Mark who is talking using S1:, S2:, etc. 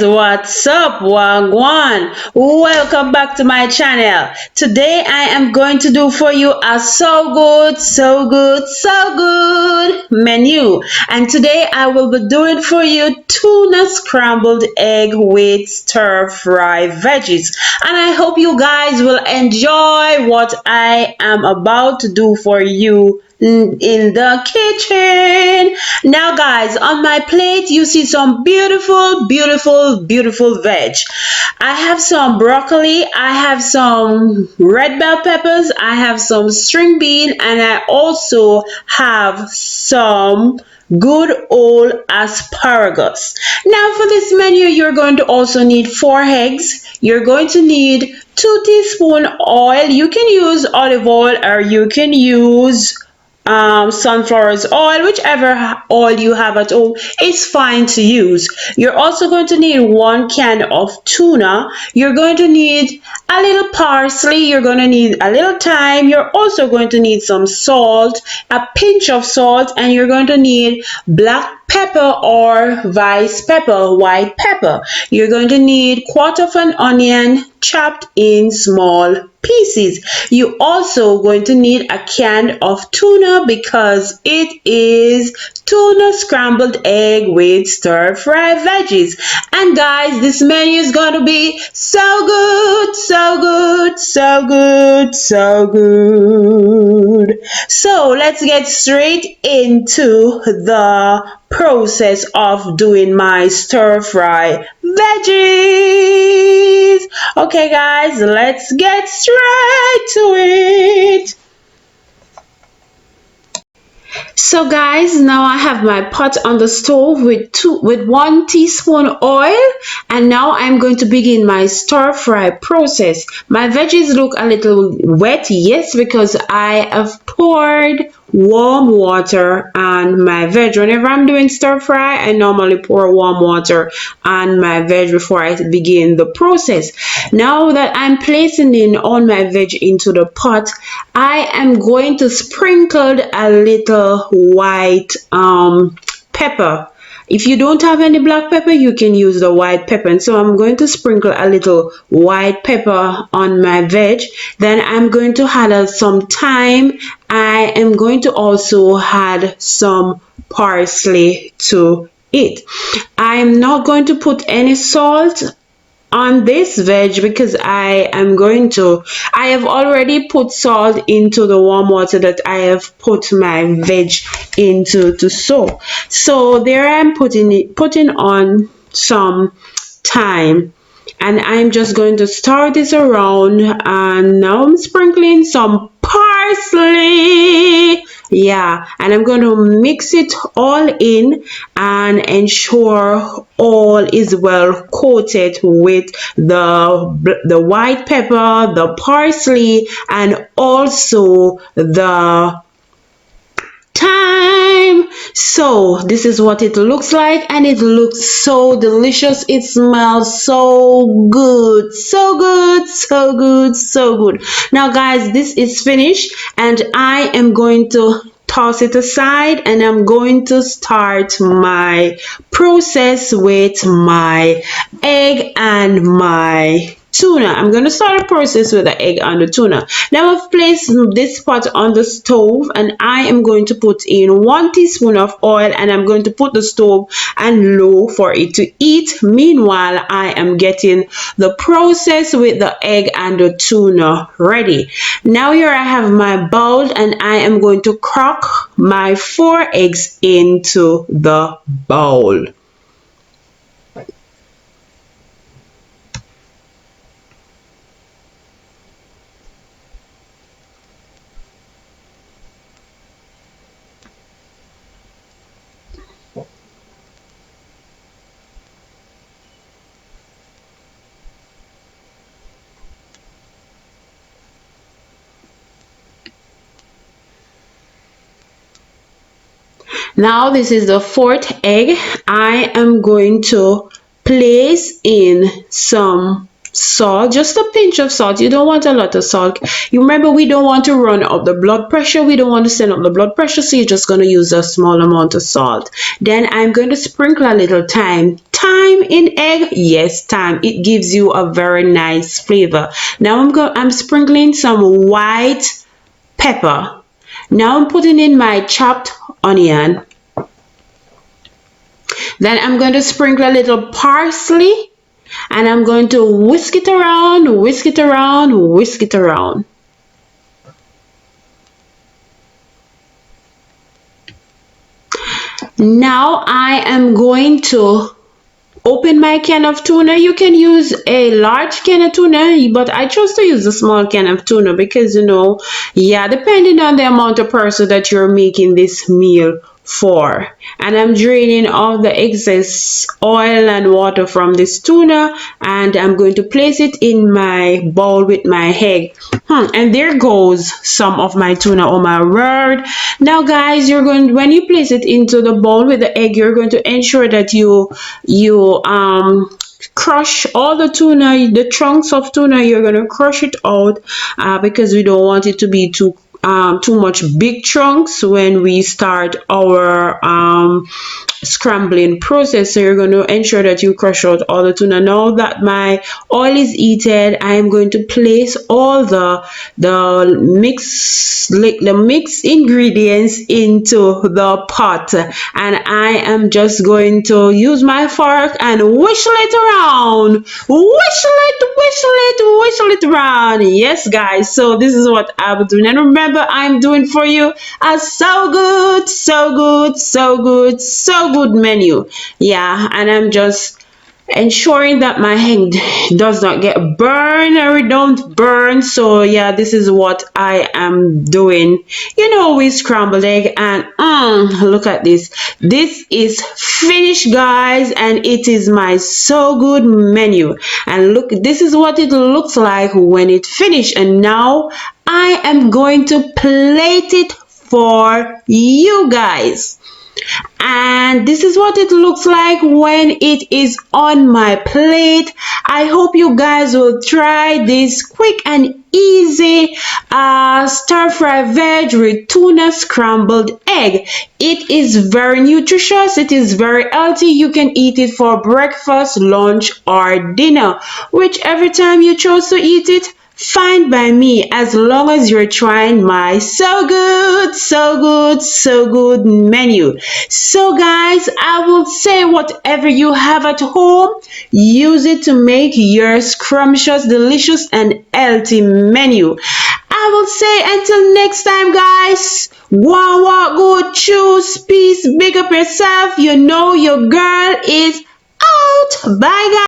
S1: What's up, Wagwan? Welcome back to my channel. Today I am going to do for you a so good menu. And today I will be doing for you tuna scrambled egg with stir fry veggies. And I hope you guys will enjoy what I am about to do for you in the kitchen. Now guys, on my plate you see some beautiful veg. I have some broccoli, I have some red bell peppers, I have some string bean, and I also have some good old asparagus. Now for this menu you're going to also need 4 eggs. You're going to need 2 teaspoons oil. You can use olive oil or you can use sunflower's oil. Whichever oil you have at home is fine to use. You're also going to need 1 can of tuna. You're going to need a little parsley. You're going to need a little thyme. You're also going to need some salt, a pinch of salt, and you're going to need black pepper or vice pepper, white pepper. You're going to need 1/4 of an onion chopped in small pieces. You also going to need a can of tuna because it is tuna scrambled egg with stir fry veggies. And guys, this menu is going to be so good. So let's get straight into the process of doing my stir fry veggies. Okay guys, let's get straight to it. So guys, now I have my pot on the stove with 1 teaspoon oil, and now I'm going to begin my stir fry process. My veggies look a little wet, yes, because I have poured warm water on my veg. Whenever I'm doing stir fry, I normally pour warm water on my veg before I begin the process. Now that I'm placing in all my veg into the pot, I am going to sprinkle a little white pepper. If you don't have any black pepper, you can use the white pepper. And so I'm going to sprinkle a little white pepper on my veg. Then I'm going to add some thyme. I am going to also add some parsley to it. I'm not going to put any salt on this veg because I have already put salt into the warm water that I have put my veg into to soak. So there I'm putting on some thyme, and I'm just going to stir this around, and now I'm sprinkling some parsley. Yeah, and I'm going to mix it all in and ensure all is well coated with the white pepper, the parsley, and also the thyme. So this is what it looks like, and it looks so delicious. It smells so good. Now guys, this is finished, and I am going to toss it aside, and I'm going to start my process with my egg and my tuna. I'm going to start a process with the egg and the tuna. Now I've placed this pot on the stove, and I am going to put in 1 teaspoon of oil, and I'm going to put the stove on low for it to heat. Meanwhile, I am getting the process with the egg and the tuna ready. Now here I have my bowl, and I am going to crack my 4 eggs into the bowl. Now this is the 4th egg. I am going to place in some salt, just a pinch of salt. You don't want a lot of salt. You remember, we don't want to run up the blood pressure. We don't want to send up the blood pressure, so you're just going to use a small amount of salt. Then I'm going to sprinkle a little thyme. thyme in egg? Yes, thyme. It gives you a very nice flavor. Now I'm sprinkling some white pepper. Now I'm putting in my chopped onion. Then I'm going to sprinkle a little parsley, and I'm going to whisk it around, whisk it around, whisk it around. Now I am going to open my can of tuna. You can use a large can of tuna, but I chose to use a small can of tuna because, yeah, depending on the amount of person that you're making this meal for. And I'm draining all the excess oil and water from this tuna, and I'm going to place it in my bowl with my egg. And there goes some of my tuna. Oh my word. Now guys, when you place it into the bowl with the egg, you're going to ensure that you crush all the tuna, the chunks of tuna. You're going to crush it out because we don't want it to be too much big chunks when we start our scrambling process. So you're going to ensure that you crush out all the tuna. Now that my oil is heated, I am going to place all the mixed ingredients into the pot, and I am just going to use my fork and whistle it around, whistle it around. Yes guys, so this is what I'm doing, and remember, I'm doing for you a so good menu. Yeah, and I'm just ensuring that my egg does not get burned or it don't burn. So yeah, this is what I am doing, with scrambled egg. And look at this. This is finished guys, and it is my so good menu. And look, this is what it looks like when it finished. And now I am going to plate it for you guys. And this is what it looks like when it is on my plate. I hope you guys will try this quick and easy stir fry veg with tuna scrambled egg. It is very nutritious, it is very healthy. You can eat it for breakfast, lunch, or dinner, whichever time you chose to eat it. Fine by me, as long as you're trying my so good menu. So guys, I will say, whatever you have at home, use it to make your scrumptious, delicious, and healthy menu. I will say until next time guys, walk good, choose peace, big up yourself. You know your girl is out. Bye guys.